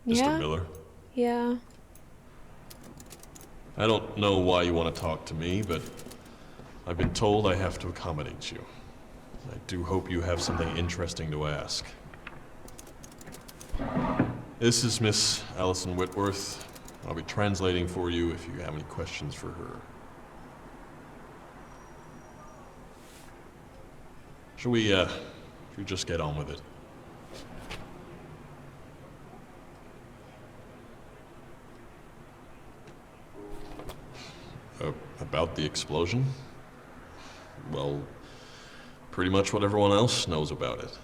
Mr. Yeah? Miller. Yeah. I don't know why you want to talk to me, but I've been told I have to accommodate you. I do hope you have something interesting to ask. This is Miss Allison Whitworth. I'll be translating for you if you have any questions for her. Should we just get on with it? About the explosion? Well, pretty much what everyone else knows about it.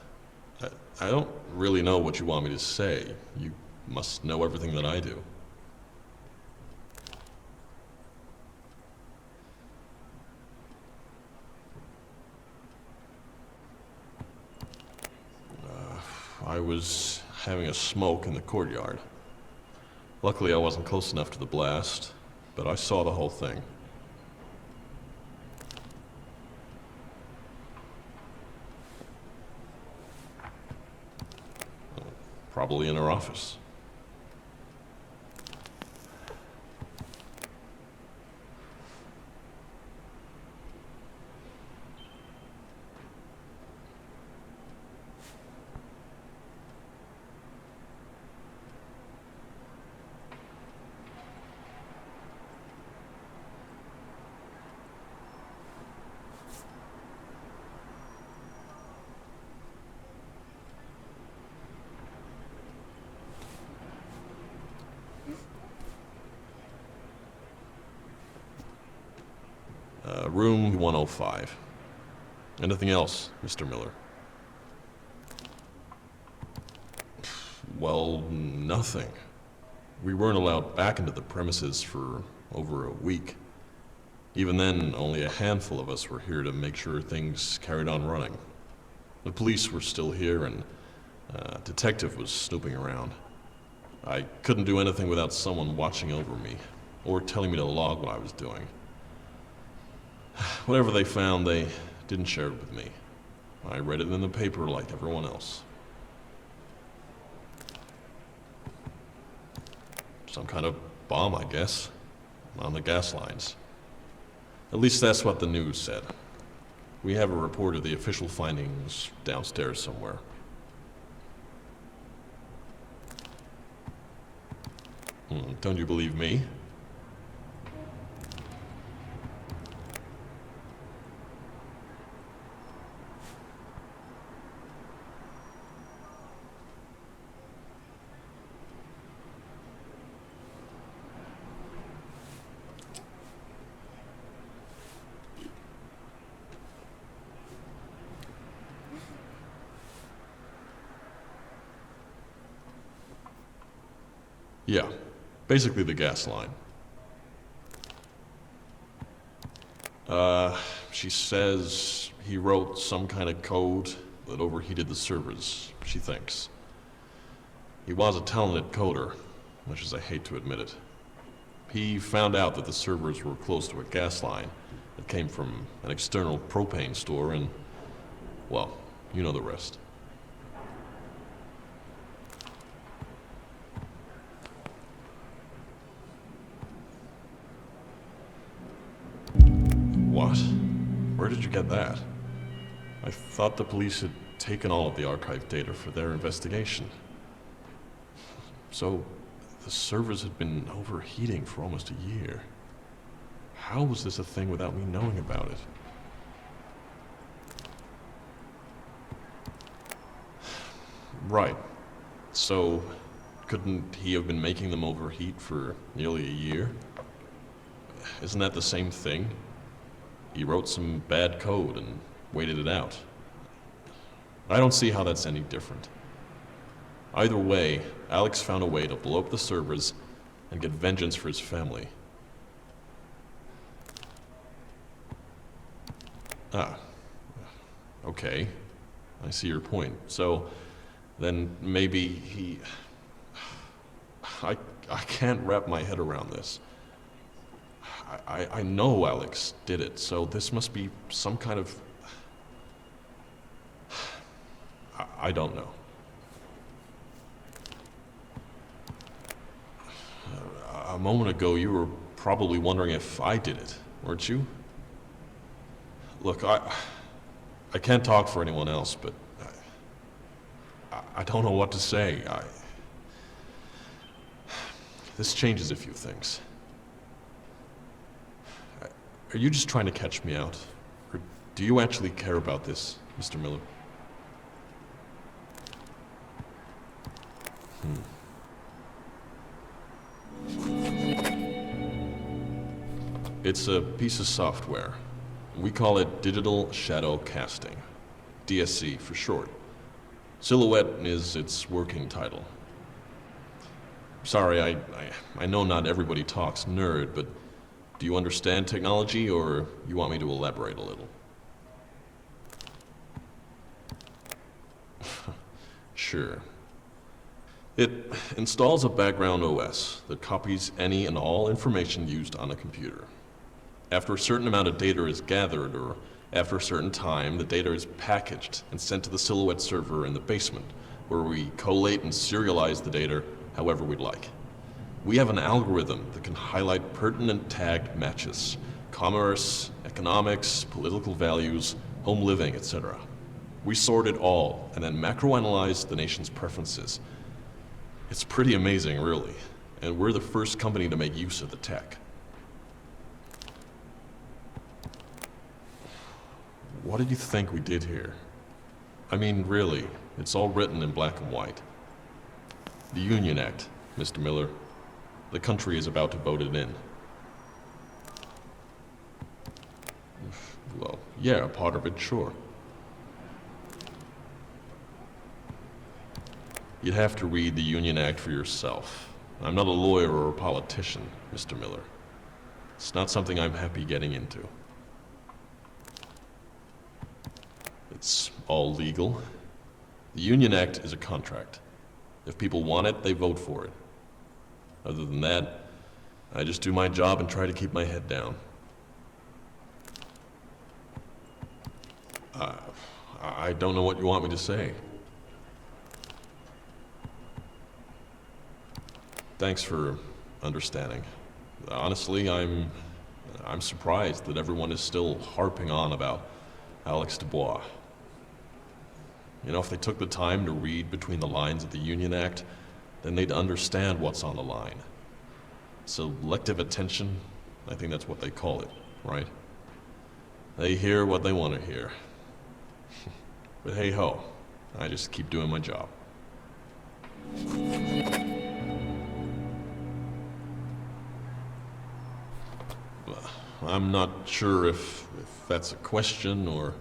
I don't really know what you want me to say. You must know everything that I do. I was having a smoke in the courtyard. Luckily, I wasn't close enough to the blast, but I saw the whole thing. Probably in her office. Room 105. Anything else, Mr. Miller? Well, nothing. We weren't allowed back into the premises for over a week. Even then, only a handful of us were here to make sure things carried on running. The police were still here, and a detective was snooping around. I couldn't do anything without someone watching over me, or telling me to log what I was doing. Whatever they found, they didn't share it with me. I read it in the paper like everyone else. Some kind of bomb, I guess, on the gas lines. At least that's what the news said. We have a report of the official findings downstairs somewhere. Don't you believe me? Yeah, basically the gas line. She says he wrote some kind of code that overheated the servers, she thinks. He was a talented coder, much as I hate to admit it. He found out that the servers were close to a gas line that came from an external propane store and, well, you know the rest. What? Where did you get that? I thought the police had taken all of the archive data for their investigation. So, the servers had been overheating for almost a year. How was this a thing without me knowing about it? Right. So, couldn't he have been making them overheat for nearly a year? Isn't that the same thing? He wrote some bad code and waited it out. I don't see how that's any different. Either way, Alex found a way to blow up the servers and get vengeance for his family. Ah, okay. I see your point. So, then maybe he... I can't wrap my head around this. I know Alex did it, so this must be some kind of... I don't know. moment ago you were probably wondering if I did it, weren't you? Look, I can't talk for anyone else, but I don't know what to say. This changes a few things. Are you just trying to catch me out? Or do you actually care about this, Mr. Miller? It's a piece of software. We call it Digital Shadow Casting. DSC for short. Silhouette is its working title. Sorry, I know not everybody talks nerd, but do you understand technology, or you want me to elaborate a little? Sure. It installs a background OS that copies any and all information used on a computer. After a certain amount of data is gathered, or after a certain time, the data is packaged and sent to the Silhouette server in the basement, where we collate and serialize the data however we'd like. We have an algorithm that can highlight pertinent tagged matches, commerce, economics, political values, home living, etc. We sort it all and then macroanalyze the nation's preferences. It's pretty amazing, really, and we're the first company to make use of the tech. What did you think we did here? I mean, really, it's all written in black and white. The Union Act, Mr. Miller. The country is about to vote it in. Well, yeah, part of it, sure. You'd have to read the Union Act for yourself. I'm not a lawyer or a politician, Mr. Miller. It's not something I'm happy getting into. It's all legal. The Union Act is a contract. If people want it, they vote for it. Other than that, I just do my job and try to keep my head down. I don't know what you want me to say. Thanks for understanding. Honestly, I'm surprised that everyone is still harping on about Alex Dubois. You know, if they took the time to read between the lines of the Union Act, then they'd understand what's on the line. Selective attention, I think that's what they call it, right? They hear what they want to hear. But hey ho, I just keep doing my job. I'm not sure if that's a question or...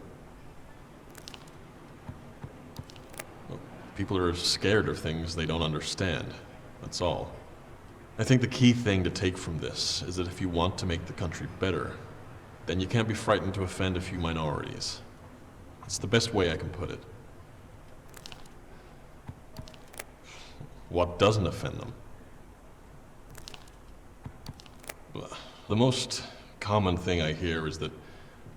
People are scared of things they don't understand, that's all. I think the key thing to take from this is that if you want to make the country better, then you can't be frightened to offend a few minorities. It's the best way I can put it. What doesn't offend them? The most common thing I hear is that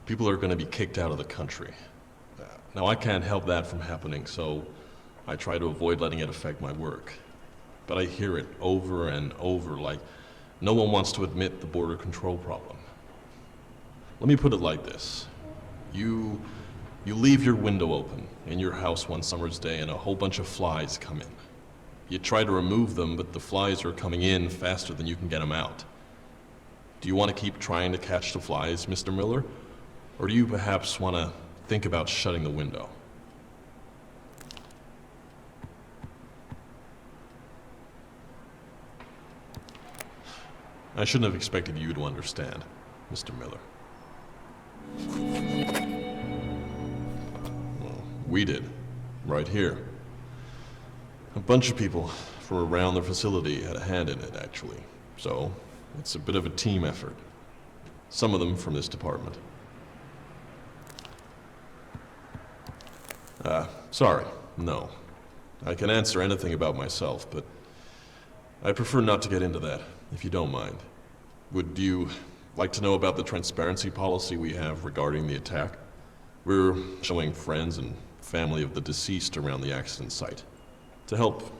people are going to be kicked out of the country. Now, I can't help that from happening, so I try to avoid letting it affect my work. But I hear it over and over, like no one wants to admit the border control problem. Let me put it like this. You leave your window open in your house one summer's day and a whole bunch of flies come in. You try to remove them, but the flies are coming in faster than you can get them out. Do you want to keep trying to catch the flies, Mr. Miller? Or do you perhaps want to think about shutting the window? I shouldn't have expected you to understand, Mr. Miller. Well, we did, right here. A bunch of people from around the facility had a hand in it, actually. So, it's a bit of a team effort. Some of them from this department. Sorry, no. I can answer anything about myself, but I prefer not to get into that, if you don't mind. Would you like to know about the transparency policy we have regarding the attack? We're showing friends and family of the deceased around the accident site to help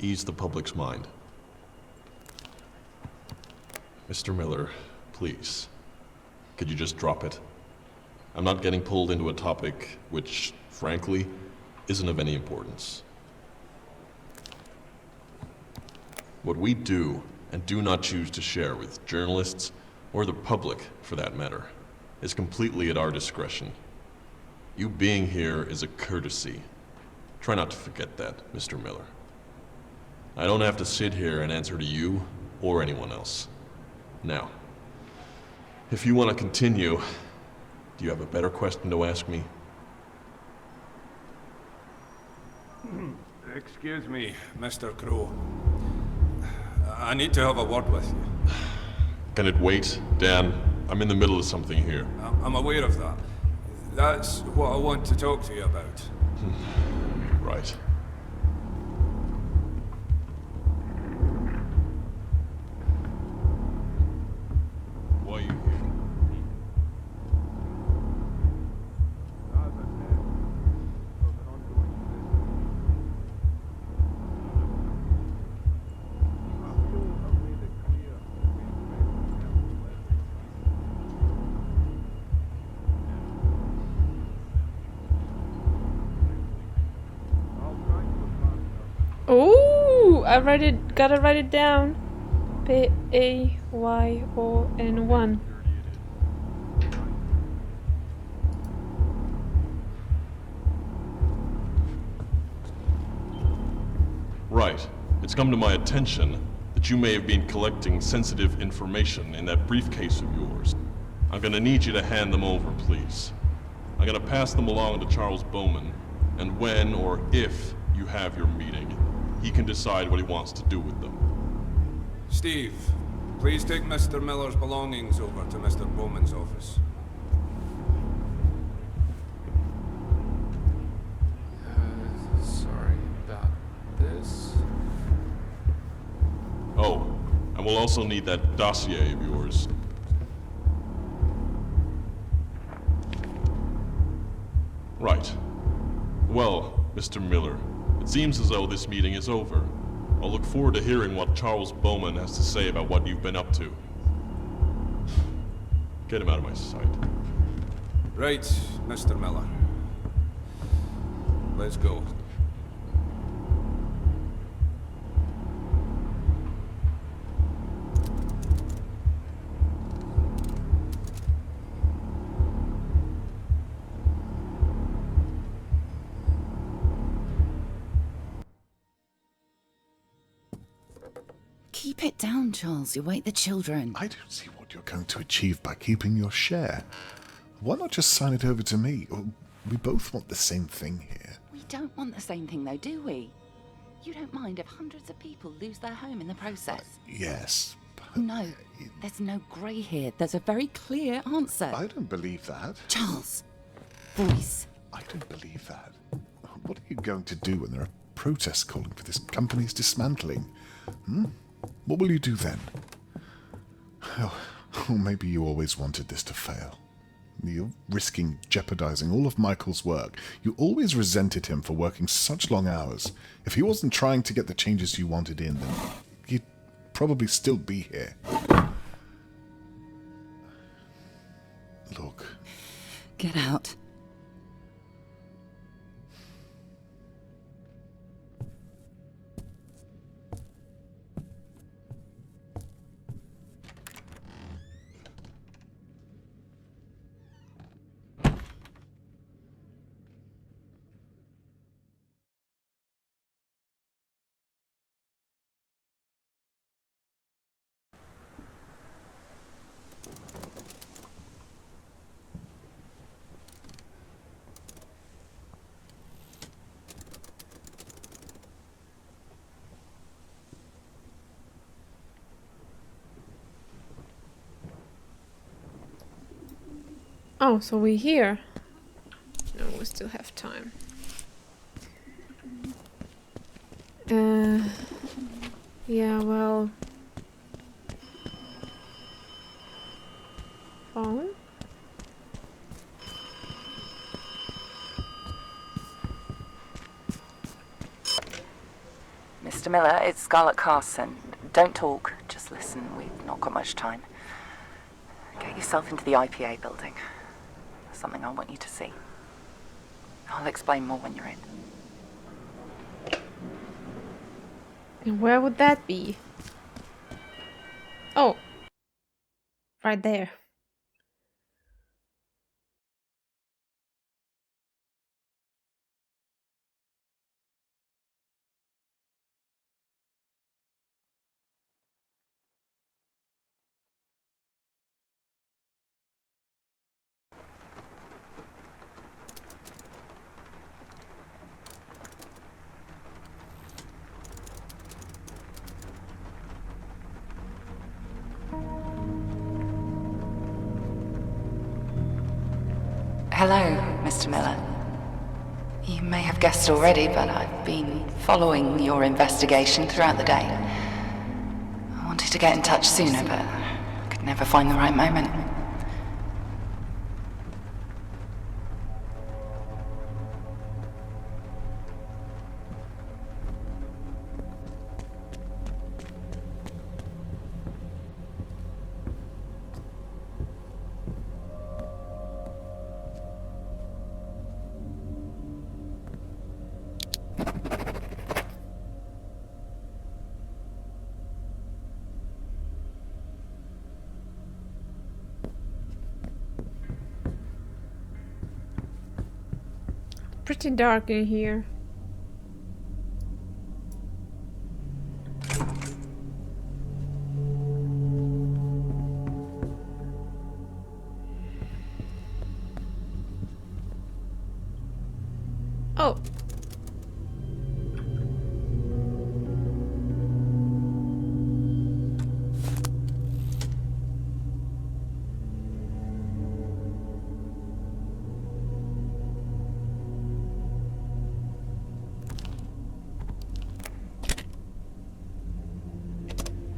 ease the public's mind. Mr. Miller, please. Could you just drop it? I'm not getting pulled into a topic which, frankly, isn't of any importance. What we do and do not choose to share with journalists, or the public for that matter, is completely at our discretion. You being here is a courtesy. Try not to forget that, Mr. Miller. I don't have to sit here and answer to you or anyone else. Now, if you want to continue, do you have a better question to ask me? Excuse me, Mr. Crow. I need to have a word with you. Can it wait, Dan? I'm in the middle of something here. I'm aware of that. That's what I want to talk to you about. Right. Why are you here? Ooh, gotta write it down. P-A-Y-O-N-1. Right. It's come to my attention that you may have been collecting sensitive information in that briefcase of yours. I'm gonna need you to hand them over, please. I'm gonna pass them along to Charles Bowman, and when or if you have your meeting, he can decide what he wants to do with them. Steve, please take Mr. Miller's belongings over to Mr. Bowman's office. Sorry about this. Oh, and we'll also need that dossier of yours. Right. Well, Mr. Miller, it seems as though this meeting is over. I'll look forward to hearing what Charles Bowman has to say about what you've been up to. Get him out of my sight. Right, Mr. Miller. Let's go. Keep it down, Charles. You wake the children. I don't see what you're going to achieve by keeping your share. Why not just sign it over to me? We both want the same thing here. We don't want the same thing, though, do we? You don't mind if hundreds of people lose their home in the process? Yes. But No, there's no grey here. There's a very clear answer. I don't believe that. Charles, voice. I don't believe that. What are you going to do when there are protests calling for this company's dismantling? What will you do then? Oh, maybe you always wanted this to fail. You're risking jeopardizing all of Michael's work. You always resented him for working such long hours. If he wasn't trying to get the changes you wanted in, then he'd probably still be here. Look. Get out. Oh, so we're here. No, we still have time. Yeah, well... Phone? Mr. Miller, it's Scarlett Carson. Don't talk, just listen. We've not got much time. Get yourself into the IPA building. There's something I want you to see. I'll explain more when you're in. And where would that be? Oh. Right there. Hello, Mr. Miller. You may have guessed already, but I've been following your investigation throughout the day. I wanted to get in touch sooner, but I could never find the right moment. Pretty dark in here. Oh.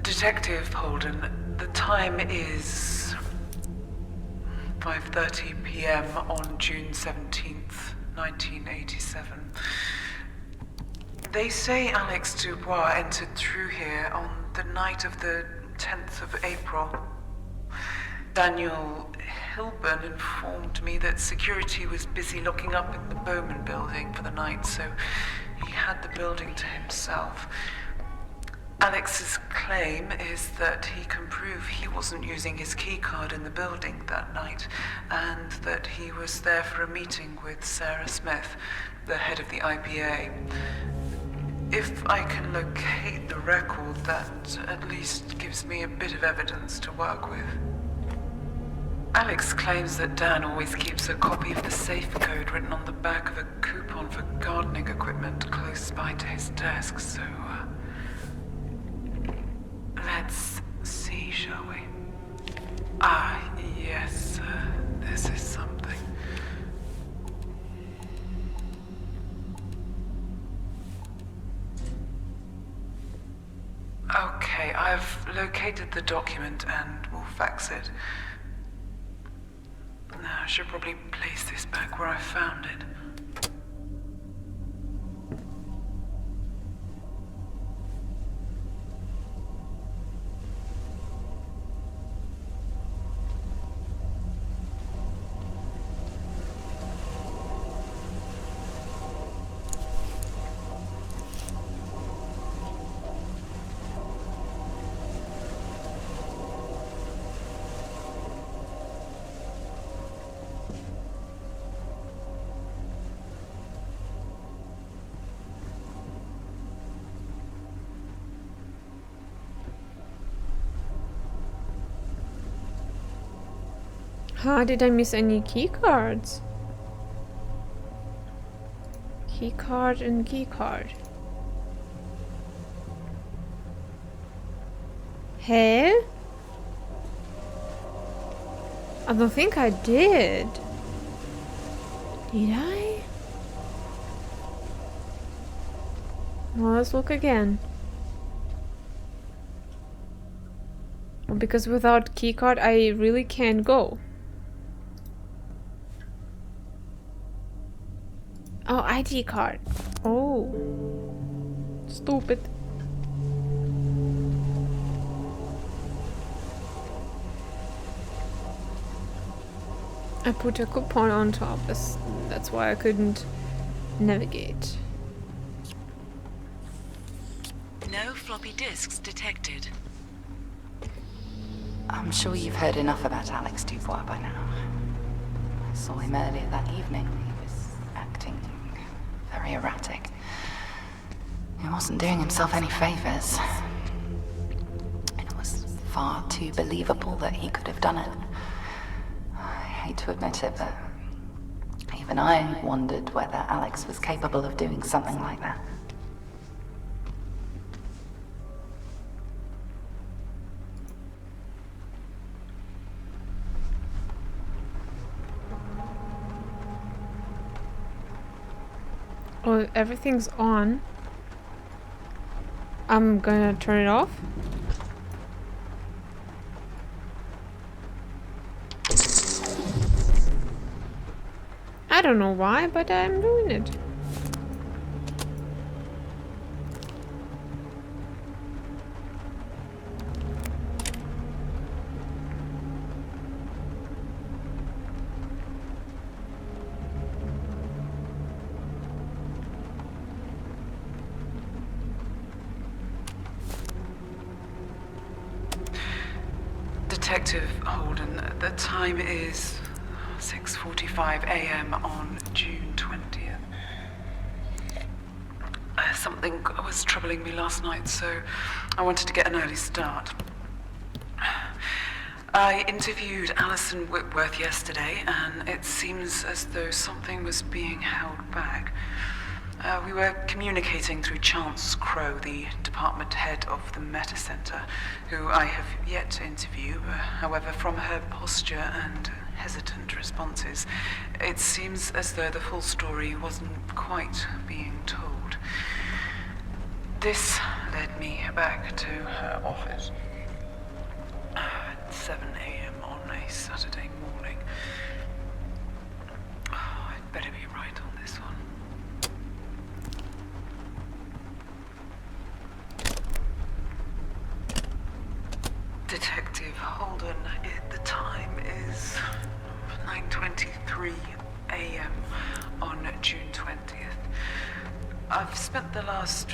Detective Holden, the time is 5:30 p.m. on June 17th, 1987. They say Alex Dubois entered through here on the night of the 10th of April. Daniel Hilburn informed me that security was busy locking up in the Bowman building for the night, so he had the building to himself. Alex's claim is that he can prove he wasn't using his keycard in the building that night, and that he was there for a meeting with Sarah Smith, the head of the IPA. If I can locate the record, that at least gives me a bit of evidence to work with. Alex claims that Dan always keeps a copy of the safe code written on the back of a coupon for gardening equipment close by to his desk, so let's see, shall we? Ah, yes, this is something. Okay, I've located the document and will fax it. Now, I should probably place this back where I found it. How did I miss any key cards? Key card and key card. Hey? I don't think I did. Did I? Well, let's look again. Because without keycard, I really can't go. Oh, ID card. Oh. Stupid. I put a coupon on top. That's why I couldn't navigate. No floppy disks detected. I'm sure you've heard enough about Alex Dubois by now. I saw him earlier that evening. He was acting very erratic. He wasn't doing himself any favors. It was far too believable that he could have done it. I hate to admit it, but even I wondered whether Alex was capable of doing something like that. Oh, everything's on. I'm gonna turn it off. I don't know why, but I'm doing it. Detective Holden, the time is 6:45 a.m. on June 20th. Something was troubling me last night, so I wanted to get an early start. I interviewed Alison Whitworth yesterday, and it seems as though something was being held back. We were communicating through Chance Crow, the department head of the Meta Center, who I have yet to interview. However, from her posture and hesitant responses, it seems as though the full story wasn't quite being told. This led me back to her office at 7 a.m. on a Saturday morning. Oh, I'd better be right on this one. Detective Holden, the time is 9:23 a.m. on June 20th. I've spent the last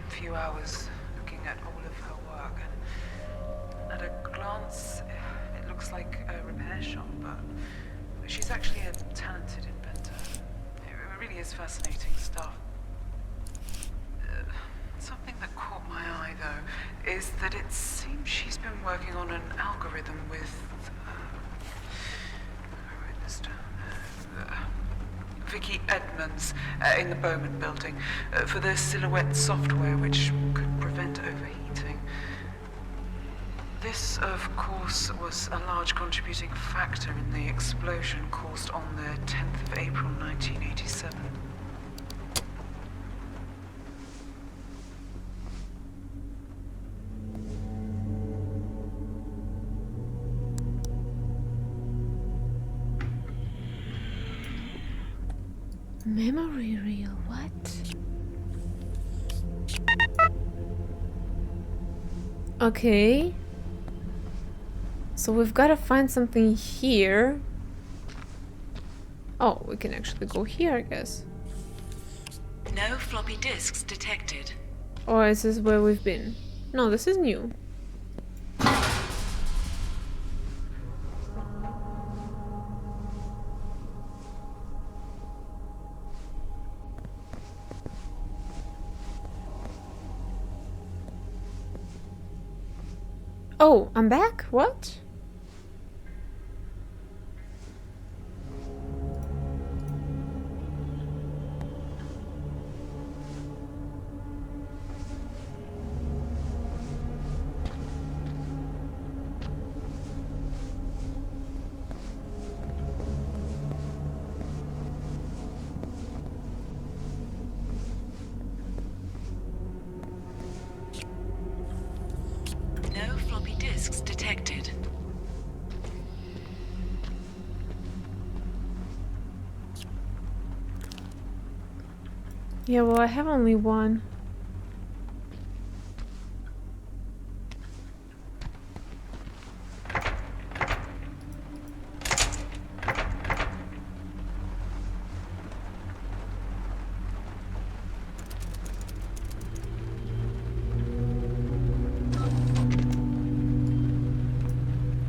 few hours looking at all of her work, and at a glance, it looks like a repair shop, but she's actually a talented inventor. It really is fascinating stuff. Something that caught my eye, though, is that it seems she's been working on an algorithm with Vicky Edmonds in the Bowman building for the Silhouette software, which could prevent overheating. This, of course, was a large contributing factor in the explosion caused on the 10th of April 1987. Memory reel, what? Okay. So we've got to find something here. Oh, we can actually go here, I guess. No floppy disks detected. Or is this where we've been? No, this is new. Oh, I'm back? What? No floppy disks detected. Yeah, well, I have only one.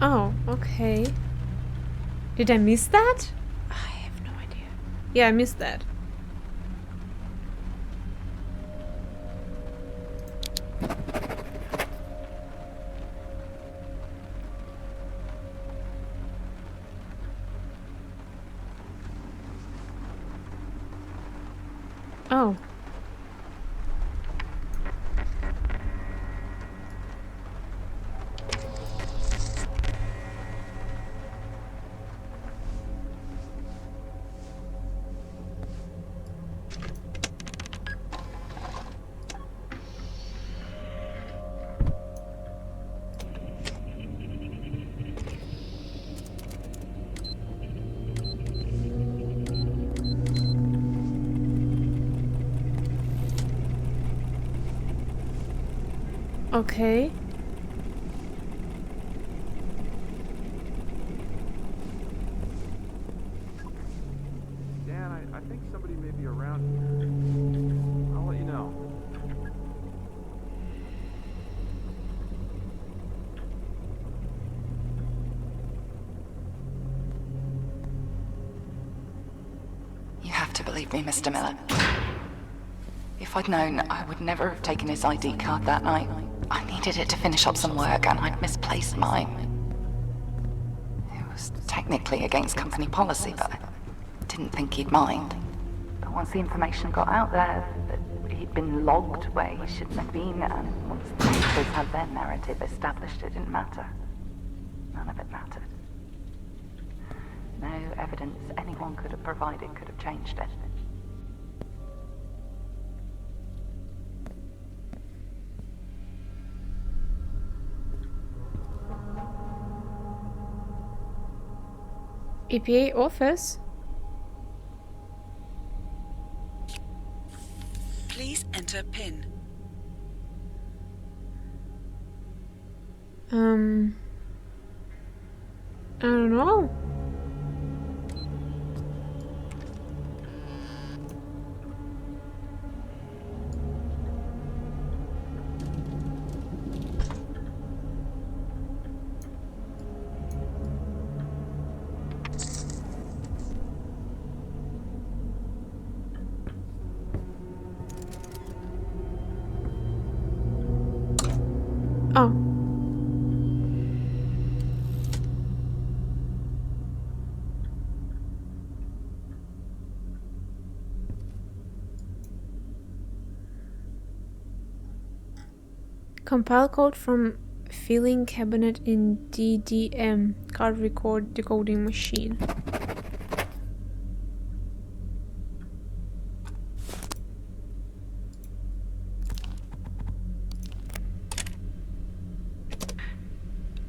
Oh, okay. Did I miss that? I have no idea. Yeah, I missed that. Oh. Okay. Dan, I think somebody may be around here. I'll let you know. You have to believe me, Mr. Miller. If I'd known, I would never have taken his ID card that night. I needed it to finish up some work, and I'd misplaced mine. It was technically against company policy, but I didn't think he'd mind. But once the information got out there that he'd been logged where he shouldn't have been, and once the papers had their narrative established, it didn't matter. None of it mattered. No evidence anyone could have provided could have changed it. EPA office? Please enter PIN. I don't know. Oh. Compile code from filing cabinet in DDM, card record decoding machine.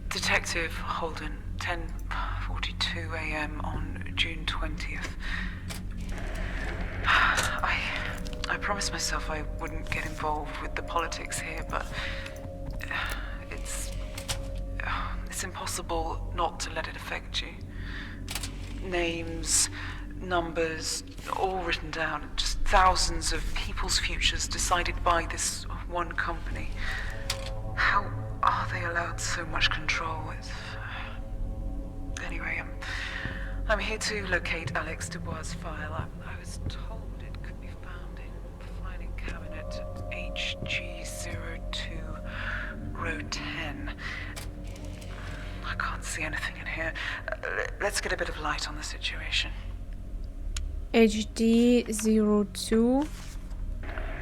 Detective Holden, 10:42 a.m. on June 20th. I promised myself I wouldn't get involved with the politics here, but it's impossible not to let it affect you. Names, numbers, all written down, just thousands of people's futures decided by this one company. How are they allowed so much control? Anyway, I'm here to locate Alex Dubois' file. I was told it could be found in the filing cabinet at HG02, row 10. I can't see anything in here. Let's get a bit of light on the situation. HD02.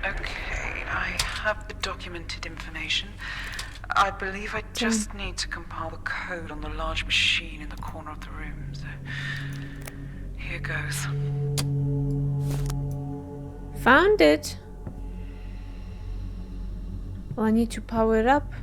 Okay, I have the documented information. I believe I just need to compile the code on the large machine in the corner of the room, so here goes. Found it. Well, I need to power it up.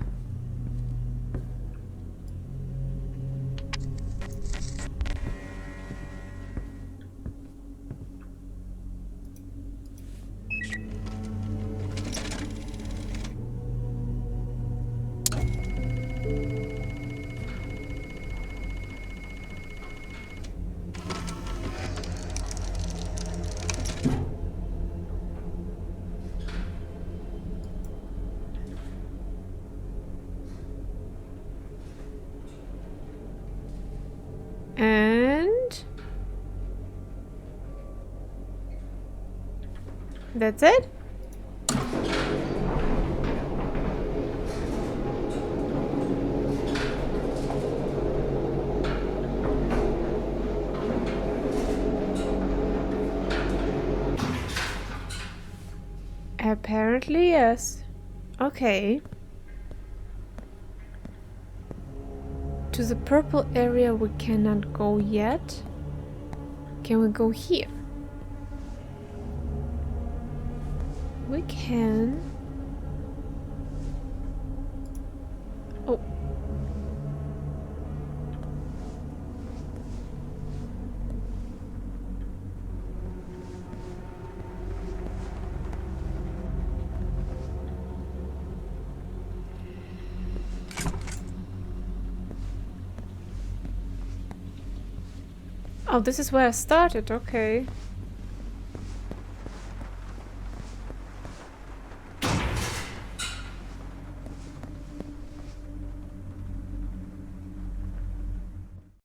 That's it? Apparently, yes. Okay. To the purple area we cannot go yet. Can we go here? We can. Oh. Oh, this is where I started, okay.